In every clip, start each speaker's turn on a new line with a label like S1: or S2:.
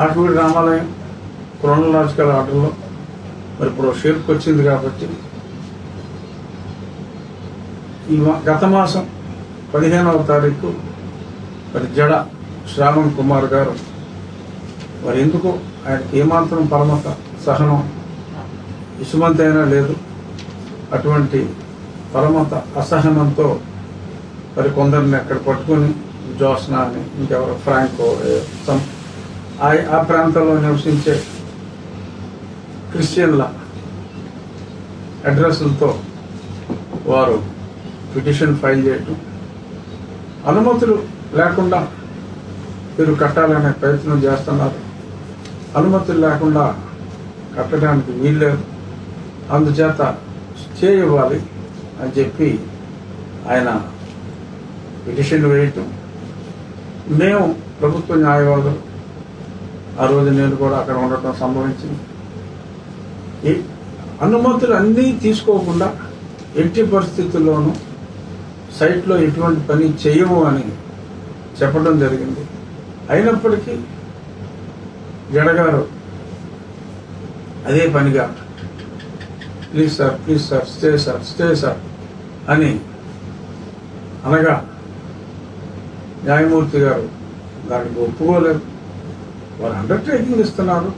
S1: ఆకువీడి రామాలయం క్రోనలాజికల్ ఆర్డర్లో మరి ఇప్పుడు షేప్కి వచ్చింది కాబట్టి గత మాసం 15వ తారీఖు మరి జడ శ్రావణ్ కుమార్ గారు మరి ఎందుకు ఆయనకి ఏమాత్రం పరమత సహనం ఇసుమంతి అయినా లేదు. అటువంటి పరమత అసహనంతో మరి కొందరిని అక్కడ పట్టుకొని జోస్న అని ఇంకెవరో ఫ్రాంకో ఆ ప్రాంతంలో నివసించే క్రిస్టియన్ల అడ్రస్లతో వారు పిటిషన్ ఫైల్ చేయటం, అనుమతులు లేకుండా మీరు కట్టాలనే ప్రయత్నం చేస్తున్నారు, అనుమతులు లేకుండా కట్టడానికి వీల్లేదు, అందుచేత స్టే ఇవ్వాలి అని చెప్పి ఆయన పిటిషన్ వేయటం. మేము ప్రభుత్వ న్యాయవాదులు ఆ రోజు నేను కూడా అక్కడ ఉండటం సంభవించింది. అనుమతులు అన్నీ తీసుకోకుండా ఎట్టి పరిస్థితుల్లోనూ సైట్లో ఎటువంటి పని చేయము అని చెప్పడం జరిగింది. అయినప్పటికీ జడగారు అదే పనిగా ప్లీజ్ సార్ స్టే సార్ అని అనగా న్యాయమూర్తి గారు దానికి ఒప్పుకోలేదు. వారు అండర్టేకింగ్ ఇస్తున్నారు,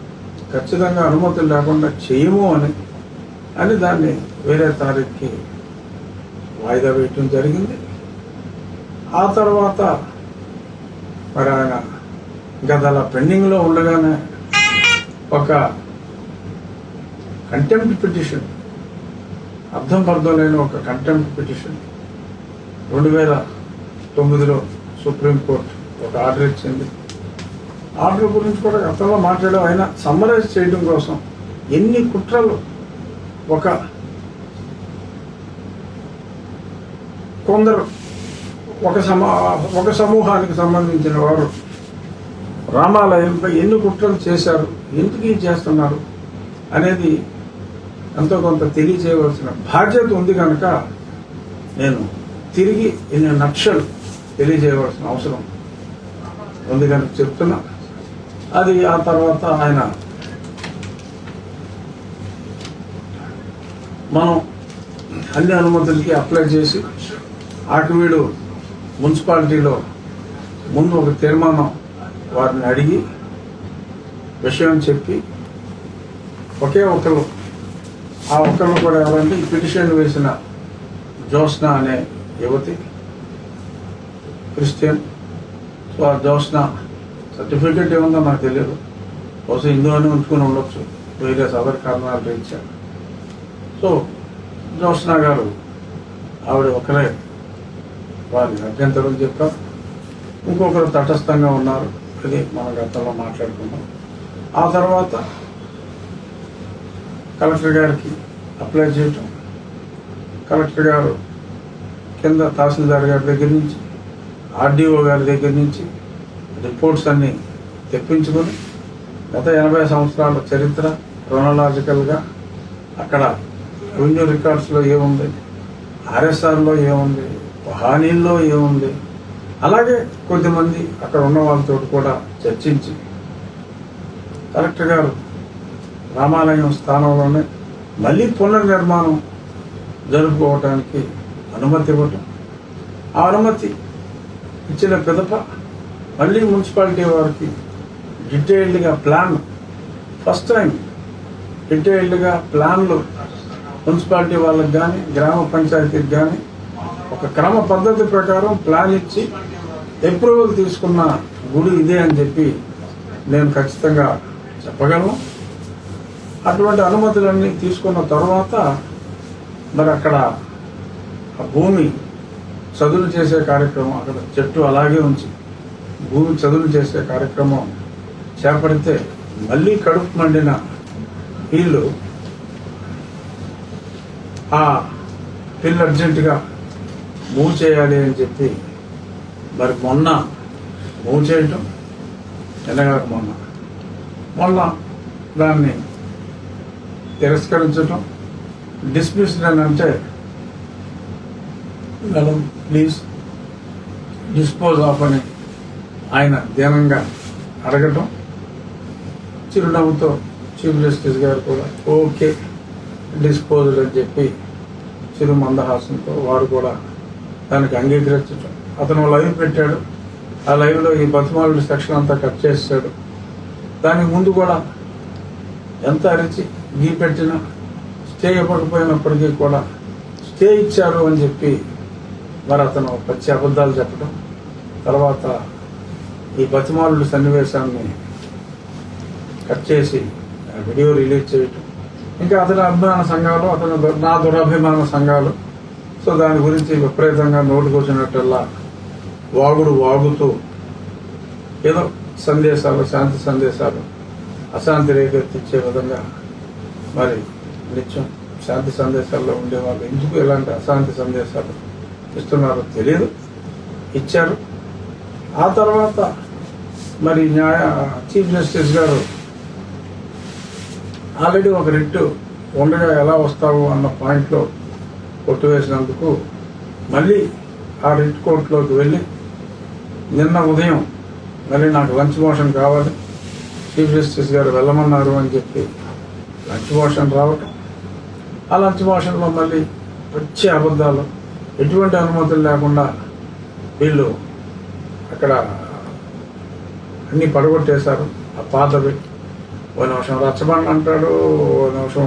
S1: ఖచ్చితంగా అనుమతులు లేకుండా చేయము అని దాన్ని వేరే తారీఖుకి వాయిదా వేయటం జరిగింది. ఆ తర్వాత మరి ఆయన గదలా పెండింగ్లో ఉండగానే ఒక కంటెంప్ట్ పిటిషన్, అర్థం లేని ఒక కంటెంప్ట్ పిటిషన్ 2009లో సుప్రీంకోర్టు ఒక ఆర్డర్ ఇచ్చింది. ఆర్డర్ గురించి కూడా గతంలో మాట్లాడడం, అయినా సమ్మరైజ్ చేయడం కోసం ఎన్ని కుట్రలు కొందరు ఒక సమూహానికి సంబంధించిన వారు రామాలయంపై ఎన్ని కుట్రలు చేశారు, ఎందుకు చేస్తున్నారు అనేది ఎంతో కొంత తెలియచేయవలసిన బాధ్యత ఉంది కనుక నేను తిరిగి ఇన్ని నక్షలు తెలియజేయవలసిన అవసరం ఉంది కనుక చెప్తున్నా. అది ఆ తర్వాత ఆయన మనం అన్ని అనుమతులకి అప్లై చేసి ఆకువీడు మున్సిపాలిటీలో ముందు ఒక తీర్మానం వారిని అడిగి విషయం చెప్పి ఒకే ఒకరు, ఆ ఒకరు కూడా ఎవరంటే ఈ పిటిషన్ వేసిన జోస్న అనే యువతి క్రిస్టియన్. సో ఆ జోస్న సర్టిఫికెట్ ఏముందో నాకు తెలియదు, బహుశా హిందూ అని ఉంచుకొని ఉండొచ్చు, వేరే అదర్ కారణాలు రీత్యా. సో జోస్న గారు ఆవిడ ఒకరే వారిని అభ్యంతరం చెప్పారు, ఇంకొకరు తటస్థంగా ఉన్నారు. అది మన గతంలో మాట్లాడుకున్నాం. ఆ తర్వాత కలెక్టర్ గారికి అప్లై చేయటం, కలెక్టర్ గారు కింద తహసీల్దార్ గారి దగ్గర నుంచి ఆర్డీఓ గారి దగ్గర నుంచి రిపోర్ట్స్ అన్నీ తెప్పించుకొని గత 80 సంవత్సరాల చరిత్ర క్రోనలాజికల్గా అక్కడ రెవెన్యూ రికార్డ్స్లో ఏముంది, ఆర్ఎస్ఆర్లో ఏముంది, హానీల్లో ఏముంది, అలాగే కొద్దిమంది అక్కడ ఉన్న వాళ్ళతో కూడా చర్చించి కలెక్టర్ గారు రామాలయం స్థానంలోనే మళ్ళీ పునర్నిర్మాణం జరుపుకోవటానికి అనుమతి ఇవ్వటం, ఆ అనుమతి ఇచ్చిన పిదప మళ్ళీ మున్సిపాలిటీ వారికి డీటెయిల్డ్గా ప్లాన్, ఫస్ట్ టైం డీటెయిల్డ్గా ప్లాన్లు మున్సిపాలిటీ వాళ్ళకి కానీ గ్రామ పంచాయతీకి కానీ ఒక క్రమ పద్ధతి ప్రకారం ప్లాన్ ఇచ్చి అప్రూవల్ తీసుకున్న గుడి ఇదే అని చెప్పి నేను ఖచ్చితంగా చెప్పగలను. అటువంటి అనుమతులన్నీ తీసుకున్న తర్వాత మరి అక్కడ ఆ భూమి చదును చేసే కార్యక్రమం, అక్కడ చెట్టు అలాగే ఉంచి భూమి చదును చేసే కార్యక్రమం చేపడితే మళ్ళీ కడుపు మండిన వీళ్ళు ఆ పిల్లు అర్జెంటుగా మూవ్ చేయాలి అని చెప్పి మరి మొన్న మూవ్ చేయటం, ఎలాగ మొన్న దాన్ని తిరస్కరించటం, డిస్మిస్డ్ అని అంటే మేడం ప్లీజ్ డిస్పోజ్ ఆఫ్ అని ఆయన ధ్యానంగా అడగటం, చిరునవ్వుతో చీఫ్ జస్టిస్ గారు కూడా ఓకే డిస్పోజల్ అని చెప్పి చిరు మందహాసంతో వారు కూడా దానికి అంగీకరించడం. అతను లైవ్ పెట్టాడు. ఆ లైవ్లో ఈ బతిమాలుడి సెక్షన్ అంతా కట్ చేసాడు. దానికి ముందు కూడా ఎంత అరిచి గీ పెట్టినా స్టే ఇవ్వకపోయినప్పటికీ కూడా స్టే ఇచ్చారు అని చెప్పి మరి అతను పచ్చి అబద్ధాలు చెప్పడం, తర్వాత ఈ బతిమాలుడి సన్నివేశాన్ని కట్ చేసి వీడియో రిలీజ్ చేయటం, ఇంకా అతని అభిమాన సంఘాలు, అతను నా దురభిమాన సంఘాలు, సో దాని గురించి విపరీతంగా నోటుకు వచ్చినట్టల్లా వాగుతూ ఏదో సందేశాలు, శాంతి సందేశాలు అశాంతి రేకెత్తించే విధంగా మరి నిత్యం శాంతి సందేశాల్లో ఉండేవాళ్ళు ఎందుకు ఇలాంటి అశాంతి సందేశాలు ఇస్తున్నారో తెలియదు, ఇచ్చారు. ఆ తర్వాత మరి చీఫ్ జస్టిస్ గారు ఆల్రెడీ ఒక రిట్ ఉండగా ఎలా వస్తావు అన్న పాయింట్లో కొట్టువేసినందుకు మళ్ళీ ఆ రిట్ కోర్టులోకి వెళ్ళి నిన్న ఉదయం మళ్ళీ నాకు లంచ్ మోషన్ కావాలి, చీఫ్ జస్టిస్ గారు వెళ్ళమన్నారు అని చెప్పి లంచ్ మోషన్ రావటం, ఆ లంచ్ మోషన్లో మళ్ళీ వచ్చే అబద్ధాలు, ఎటువంటి అనుమతులు లేకుండా వీళ్ళు అక్కడ అన్నీ పడగొట్టేశారు. ఆ పాతవి ఓ నిమిషం రచ్చబండ అంటాడు, ఓ నిమిషం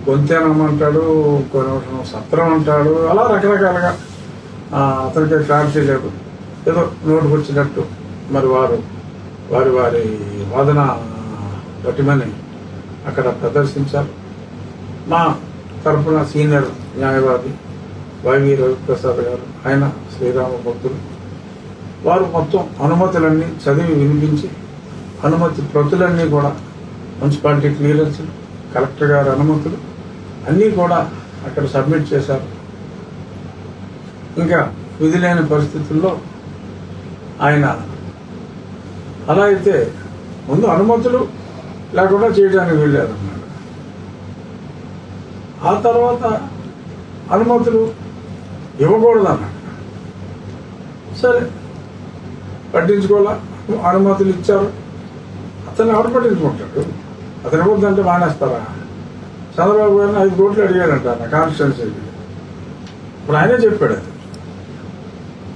S1: గొంతేనమ్మంటాడు, ఇంకో నిమిషం సత్రం అంటాడు, అలా రకరకాలుగా అతనికి క్లారిటీ లేదు. ఏదో నోటుకు వచ్చినట్టు మరి వారి వాదన పటిమని అక్కడ ప్రదర్శించారు. మా తరఫున సీనియర్ న్యాయవాది వైవి రవిప్రసాద్ గారు, ఆయన శ్రీరామ భక్తులు, వారు మొత్తం అనుమతులన్నీ చదివి వినిపించి అనుమతి ప్రతులన్నీ కూడా మున్సిపాలిటీ క్లియరెన్స్లు, కలెక్టర్ గారి అనుమతులు అన్నీ కూడా అక్కడ సబ్మిట్ చేశారు. ఇంకా విధి లేని పరిస్థితుల్లో ఆయన అలా అయితే ముందు అనుమతులు లేకుండా చేయడానికి వెళ్ళారన్నాడు. ఆ తర్వాత అనుమతులు ఇవ్వకూడదన్నాడు. సరే పట్టించుకోవాలా, అనుమతులు ఇచ్చారు. అతను ఎవరు పట్టించుకుంటాడు? అతను ఇవ్వద్దంటే మానేస్తారా? చంద్రబాబు గారిని 5 కోట్లు అడిగారంట నా కాన్స్టిట్యున్సీకి. ఇప్పుడు ఆయనే చెప్పాడు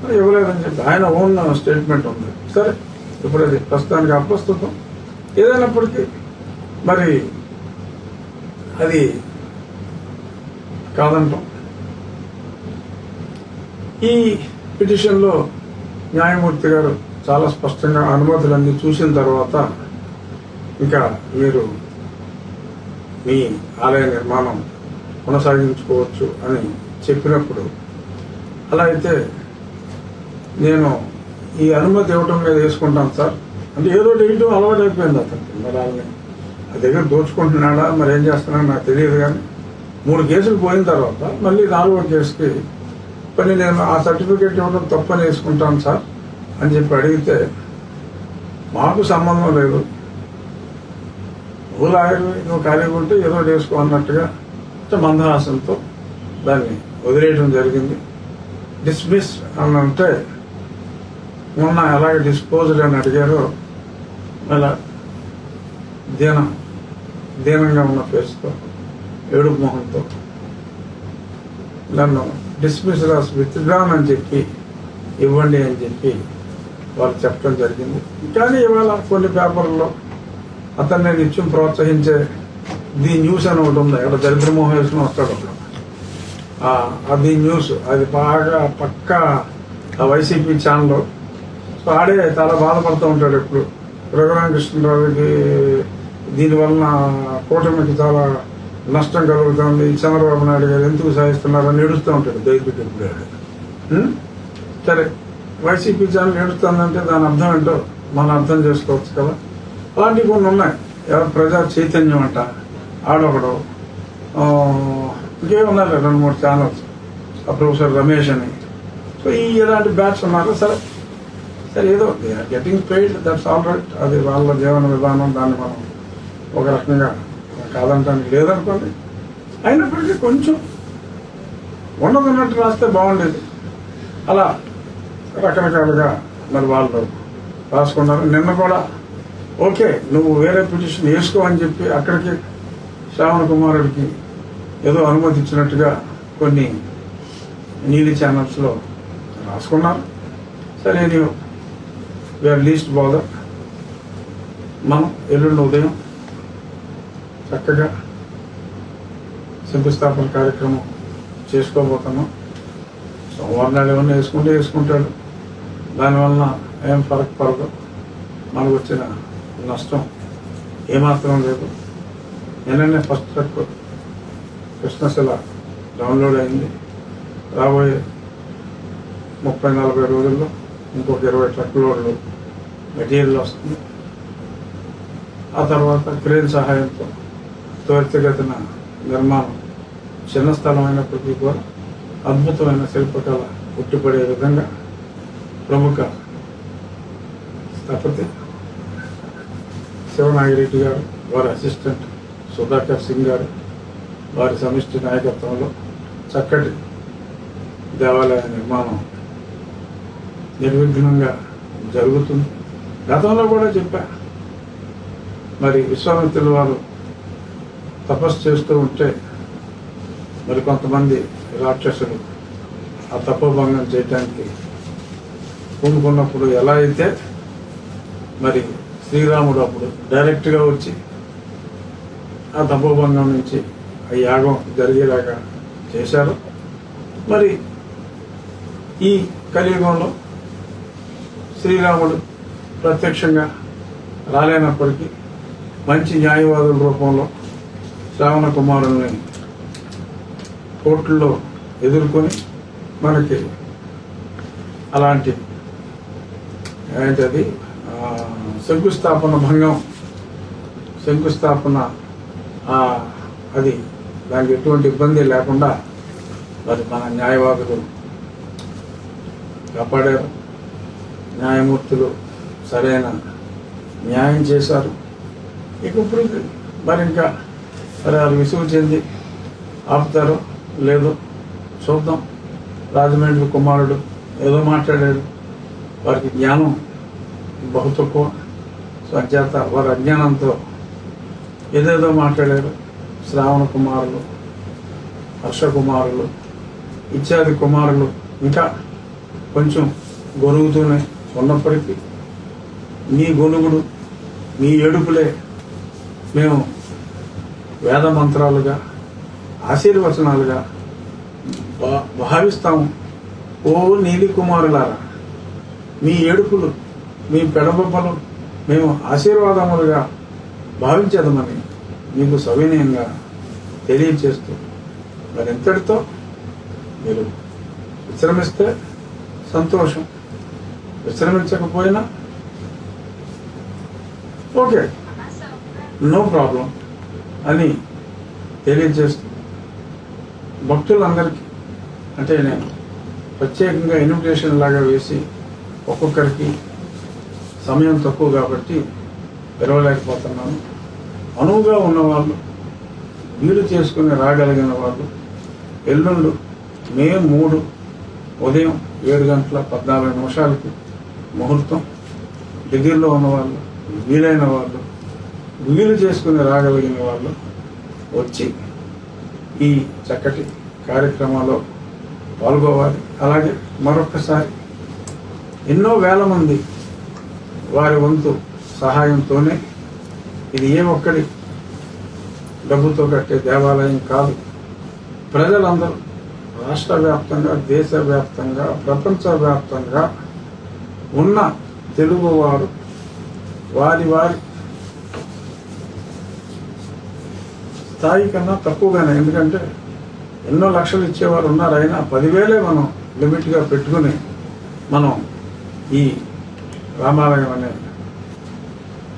S1: అది ఇవ్వలేదని చెప్పి ఆయన ఓన్ స్టేట్మెంట్ ఉంది. సరే ఇప్పుడు అది ప్రస్తుతానికి అప్రస్తుతం. ఏదైనప్పటికీ మరి అది కాదంటాం. ఈ పిటిషన్లో న్యాయమూర్తి గారు చాలా స్పష్టంగా అనుమతులన్నీ చూసిన తర్వాత ఇంకా మీరు మీ ఆలయ నిర్మాణం కొనసాగించుకోవచ్చు అని చెప్పినప్పుడు, అలా అయితే నేను ఈ అనుమతి ఇవ్వటం మీద వేసుకుంటాను సార్ అంటే ఏదో వేయటం అలవాటు అయిపోయింది అతనికి. మరి వాళ్ళని ఆ దగ్గర దోచుకుంటున్నాడా మరి ఏం చేస్తున్నాడో నాకు తెలియదు. కానీ 3 కేసులు పోయిన తర్వాత మళ్ళీ 4వ కేసుకి పని నేను ఆ సర్టిఫికేట్ ఇవ్వడం తప్పని వేసుకుంటాను సార్ అని చెప్పి అడిగితే, మాకు సంబంధం లేదు, నువ్వు లాయరు, నువ్వు ఖాళీగా ఉంటే ఏదో వేసుకో అన్నట్టుగా మందహాసంతో దాన్ని వదిలేయడం జరిగింది. డిస్మిస్ అని అంటే మొన్న ఎలాగ డిస్పోజల్ అని అడిగారో అలా దీనంగా ఉన్న ఫేస్తో, ఏడుపు మొహంతో నన్ను డిస్మిస్ రాసి విత్డ్రాన్ అని చెప్పి ఇవ్వండి అని చెప్పి వాళ్ళు చెప్పడం జరిగింది. కానీ ఇవాళ కొన్ని పేపర్లలో అతన్ని నిత్యం ప్రోత్సహించే ది న్యూస్ అని ఒకటి ఉంది, అక్కడ దరిద్రమోహన్ వేసుకుని వస్తాడు అక్కడ. ది న్యూస్ అది బాగా పక్కా వైసీపీ ఛానల్. సో ఆడే చాలా బాధపడుతూ ఉంటాడు ఎప్పుడు. రఘురామకృష్ణరావుకి దీనివలన కూటమికి చాలా నష్టం కలుగుతుంది, చంద్రబాబు నాయుడు గారు ఎందుకు సాధిస్తున్నారని ఏడుస్తూ ఉంటాడు దైత్యుడు ఎప్పుడు. సరే వైసీపీ ఛానల్ ఏడుస్తుందంటే దాని అర్థం ఏంటో మనం అర్థం చేసుకోవచ్చు కదా. అలాంటివి కొన్ని ఉన్నాయి. ఎవరు ప్రజా చైతన్యం అంట ఆడొకడు, ఇంకేమున్నారు 2-3 ఛానల్స్, ఆ ప్రొఫెసర్ రమేష్ అని. సో ఇలాంటి బ్యాట్స్ ఉన్నారు. సరే ఏదో getting paid, that's all right. అది వాళ్ళ జీవన విధానం, దాన్ని మనం ఒక రకంగా కాదంటానికి లేదనుకోండి. అయినప్పటికీ కొంచెం ఉండదున్నట్టు రాస్తే బాగుండేది. అలా రకరకాలుగా మరి వాళ్ళు రాసుకున్నారు. నిన్న కూడా ఓకే నువ్వు వేరే పిటిషన్ వేసుకో అని చెప్పి అక్కడికి శ్రావణ కుమారుడికి ఏదో అనుమతి ఇచ్చినట్టుగా కొన్ని నీలి ఛానల్స్లో రాసుకున్నారు. సరే వీఆర్ లీస్ట్ బాదర్. మనం ఎల్లుండి ఉదయం చక్కగా శంకుస్థాపన కార్యక్రమం చేసుకోబోతున్నాం. సోమవారం నాడు ఏమన్నా వేసుకుంటాడు. దానివల్ల ఏం ఫరక్ పడదు. మనకు వచ్చిన నష్టం ఏమాత్రం లేదు. నిన్ననే ఫస్ట్ ట్రక్ కృష్ణశిల డౌన్లోడ్ అయింది. రాబోయే 30-40 రోజుల్లో ఇంకొక 20 ట్రక్ లోడ్లు మెటీరియల్ వస్తుంది. ఆ తర్వాత క్రేన్ సహాయంతో త్వరితగతిన నిర్మాణం చిన్న స్థలం అయినప్పటికీ కూడా అద్భుతమైన శిల్పకళ ఉట్టిపడే విధంగా ప్రముఖ స్థపతి శివనాగిరెడ్డి గారు, వారి అసిస్టెంట్ సుధాకర్ సింగ్ గారు, వారి సమిష్టి నాయకత్వంలో చక్కటి దేవాలయ నిర్మాణం నిర్విఘ్నంగా జరుగుతుంది. గతంలో కూడా చెప్పా, మరి విశ్వామిత్రుల వారు తపస్సు చేస్తూ ఉంటే మరి కొంతమంది రాక్షసులు ఆ తపోభంగం చేయడానికి పూనుకున్నప్పుడు ఎలా అయితే మరి శ్రీరాముడు అప్పుడు డైరెక్ట్గా వచ్చి ఆ తపోభంగం నుంచి ఆ యాగం జరిగేలాగా చేశారు. మరి ఈ కలియుగంలో శ్రీరాముడు ప్రత్యక్షంగా రాలేనప్పటికీ మంచి న్యాయవాదుల రూపంలో శ్రావణ కుమారుల్ని కోర్టుల్లో ఎదుర్కొని మనకి అలాంటి ఏంటది శంకుస్థాపన అది దానికి ఎటువంటి ఇబ్బంది లేకుండా మరి మన న్యాయవాదులు కాపాడారు. న్యాయమూర్తులు సరైన న్యాయం చేశారు. ఇప్పుడు మరి ఇంకా మరి వాళ్ళు విసుగు చెంది ఆపుతారో లేదో చూద్దాం. రాజమండ్రి కుమారుడు ఏదో మాట్లాడాడు, వారికి జ్ఞానం బహు తక్కువ. సో అంచేత వారి అజ్ఞానంతో ఏదేదో మాట్లాడారు. శ్రావణ కుమారులు, హర్ష కుమారులు ఇత్యాది కుమారులు ఇంకా కొంచెం గొరుగుతూనే ఉన్నప్పటికీ మీ గొనుగుడు, మీ ఏడుపులే మేము వేద మంత్రాలుగా, ఆశీర్వచనాలుగా భావిస్తాము. ఓ నీలి కుమారులారా, మీ ఏడుపులు, మీ పెడబొబ్బలు మేము ఆశీర్వాదములుగా భావించదమని మీకు సవినయంగా తెలియచేస్తూ మరి ఎంతటితో మీరు విశ్రమిస్తే సంతోషం, విశ్రమించకపోయినా ఓకే, నో ప్రాబ్లం అని తెలియజేస్తూ భక్తులందరికీ అంటే నేను ప్రత్యేకంగా ఇన్విటేషన్ లాగా వేసి ఒక్కొక్కరికి సమయం తక్కువ కాబట్టి పిలవలేకపోతున్నాను. అనువుగా ఉన్నవాళ్ళు, వీలు చేసుకుని రాగలిగిన వాళ్ళు ఎల్లుండు మే 3 ఉదయం 7:14 ముహూర్తం. దగ్గరలో ఉన్నవాళ్ళు, వీలైన వాళ్ళు, వీలు చేసుకుని రాగలిగిన వాళ్ళు వచ్చి ఈ చక్కటి కార్యక్రమంలో పాల్గొవాలి. అలాగే మరొక్కసారి ఎన్నో వేల మంది వారి వంతు సహాయంతోనే, ఇది ఏ ఒక్కడి డబ్బుతో కట్టే దేవాలయం కాదు. ప్రజలందరూ రాష్ట్ర వ్యాప్తంగా, దేశవ్యాప్తంగా, ప్రపంచవ్యాప్తంగా ఉన్న తెలుగువారు వారి వారి స్థాయి కన్నా తక్కువగానే, ఎందుకంటే ఎన్నో లక్షలు ఇచ్చేవారు ఉన్నారు. అయినా 10,000 మనం లిమిట్గా పెట్టుకుని మనం ఈ రామాలయం అనే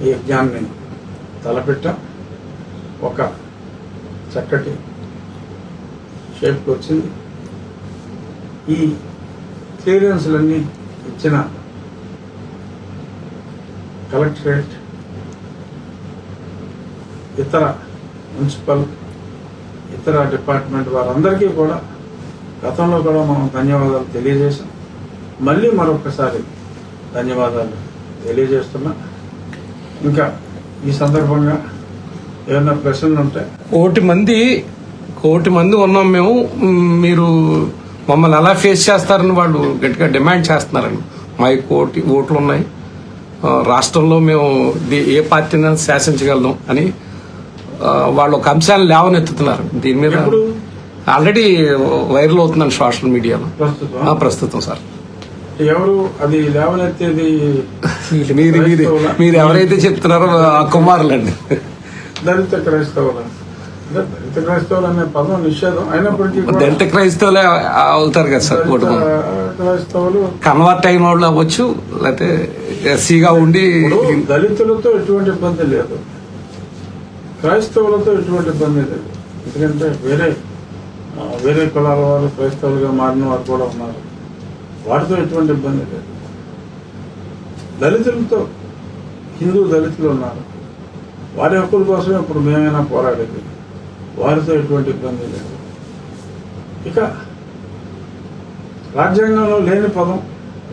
S1: ఈ యజ్ఞాన్ని తలపెట్టాం. ఒక చక్కటి షేప్కి వచ్చింది. ఈ క్లియరెన్స్లన్నీ ఇచ్చిన కలెక్టరేట్, ఇతర మున్సిపల్, ఇతర డిపార్ట్మెంట్ వారందరికీ కూడా గతంలో కూడా మనం ధన్యవాదాలు తెలియజేసాం. మళ్ళీ మరొకసారి ధన్యవాదాలు తెలియజేస్తున్నా. ఇంకా ఈ సందర్భంగా ఏమైనా ప్రశ్నలు ఉంటే?
S2: కోటి మంది ఉన్నాం మేము, మీరు మమ్మల్ని ఎలా ఫేస్ చేస్తారని వాళ్ళు గట్టిగా డిమాండ్ చేస్తున్నారండి. మా కోటి ఓట్లు ఉన్నాయి, రాష్ట్రంలో మేము ఏ పార్టీని శాసించగలం అని వాళ్ళు ఒక అంశాన్ని లేవనెత్తుతున్నారు. దీని మీద ఆల్రెడీ వైరల్ అవుతుందండి సోషల్ మీడియాలో ప్రస్తుతం. సార్
S1: ఎవరు అది లేవనెత్తేది?
S2: మీరు ఎవరైతే చెప్తున్నారో ఆ కుమారులండి.
S1: దళిత క్రైస్తవులు అనే పదం నిషేధం అయినప్పటికీ
S2: దళిత క్రైస్తవులే అవుతారు కదా సార్.
S1: క్రైస్తవులు
S2: కన్వర్ట్ అయిన వాళ్ళు అవ్వచ్చు, లేకపోతే ఎస్సీగా ఉండి.
S1: దళితులతో ఎటువంటి ఇబ్బంది లేదు, క్రైస్తవులతో ఎటువంటి ఇబ్బంది లేదు. ఎందుకంటే వేరే కులాల వారు క్రైస్తవులుగా మారిన వారు కూడా ఉన్నారు, వాటితో ఎటువంటి ఇబ్బంది లేదు. దళితులతో హిందూ దళితులు ఉన్నారు, వారి హక్కుల కోసమే ఇప్పుడు మేమైనా పోరాడేది, వారితో ఎటువంటి ఇబ్బంది లేదు. ఇక రాజ్యాంగంలో లేని పదం,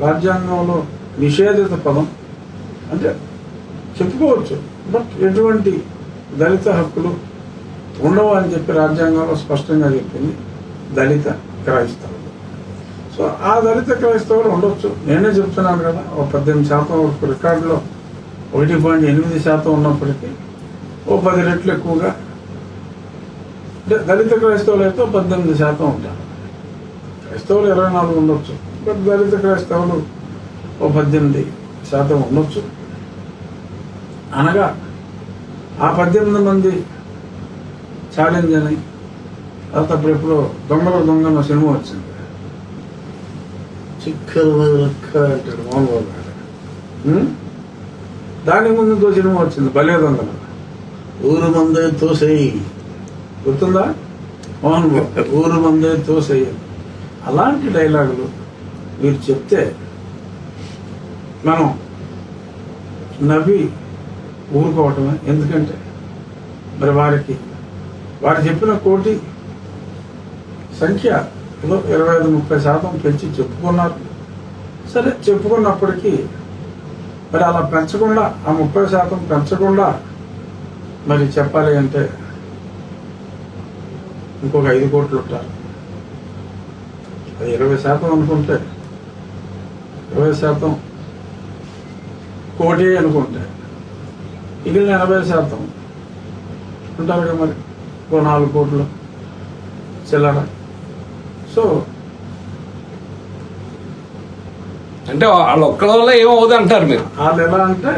S1: రాజ్యాంగంలో నిషేధిత పదం అంటే చెప్పుకోవచ్చు, బట్ ఎటువంటి దళిత హక్కులు ఉండవు అని చెప్పి రాజ్యాంగంలో స్పష్టంగా చెప్పింది దళిత క్రైస్తవులు. సో ఆ దళిత క్రైస్తవులు ఉండొచ్చు. నేనే చెప్తున్నాను కదా, ఒక 18% రికార్డులో 1.8% ఉన్నప్పటికీ 10 రెట్లు ఎక్కువగా దళిత క్రైస్తవులు అయితే 18% ఉంటారు. క్రైస్తవులు 24 ఉండొచ్చు, బట్ దళిత క్రైస్తవులు 18% ఉండొచ్చు. అనగా ఆ 18 మంది ఛాలెంజ్ అని తర్వాత అప్పుడెప్పుడు దొంగన సినిమా వచ్చింది, చిక్కల లెక్క అంటాడు మోహన్ బాబు గారు. దానికి ముందు సినిమా వచ్చింది భలే దొంగలు, ఊరు మందే తోసేయి, గుర్తుందా మోహన్ బాబు? ఊరు మందే తోసేయి. అలాంటి డైలాగులు మీరు చెప్తే మనం నవ్వి ఊరుకోవటమే. ఎందుకంటే మరి వారు చెప్పిన కోటి సంఖ్య 25-30% పెంచి చెప్పుకున్నారు. సరే, చెప్పుకున్నప్పటికీ మరి అలా పెంచకుండా, ఆ 30% పెంచకుండా మరి చెప్పాలి అంటే ఇంకొక 5 కోట్లు ఉంటారు. అది 20% అనుకుంటే 20% కోటి అనుకుంటే మిగిలిన 80% ఉంటారు కదా, మరి 4 కోట్లు చిల్లర. సో
S2: అంటే వాళ్ళు ఒక్కళ్ళ వల్ల ఏమవుతుంది అంటారు మీరు?
S1: వాళ్ళు ఎలా అంటే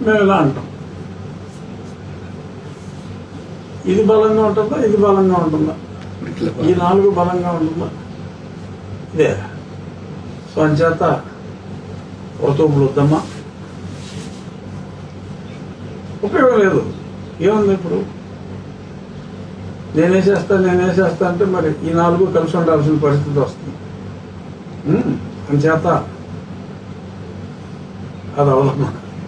S1: మేము ఎలా అంటాం. ఇది బలంగా ఉంటుందా, ఇది బలంగా ఉంటుందా, ఈ 4 బలంగా ఉంటుందా, ఇదే. సో అంచేత ఒతోపులు వద్దమ్మా, ఉపయోగం లేదు. ఏముంది ఇప్పుడు నేనేసేస్తా అంటే మరి ఈ 4 కలిసి ఉండాల్సిన పరిస్థితి వస్తుంది. అంచేత అది అవలమ్మా.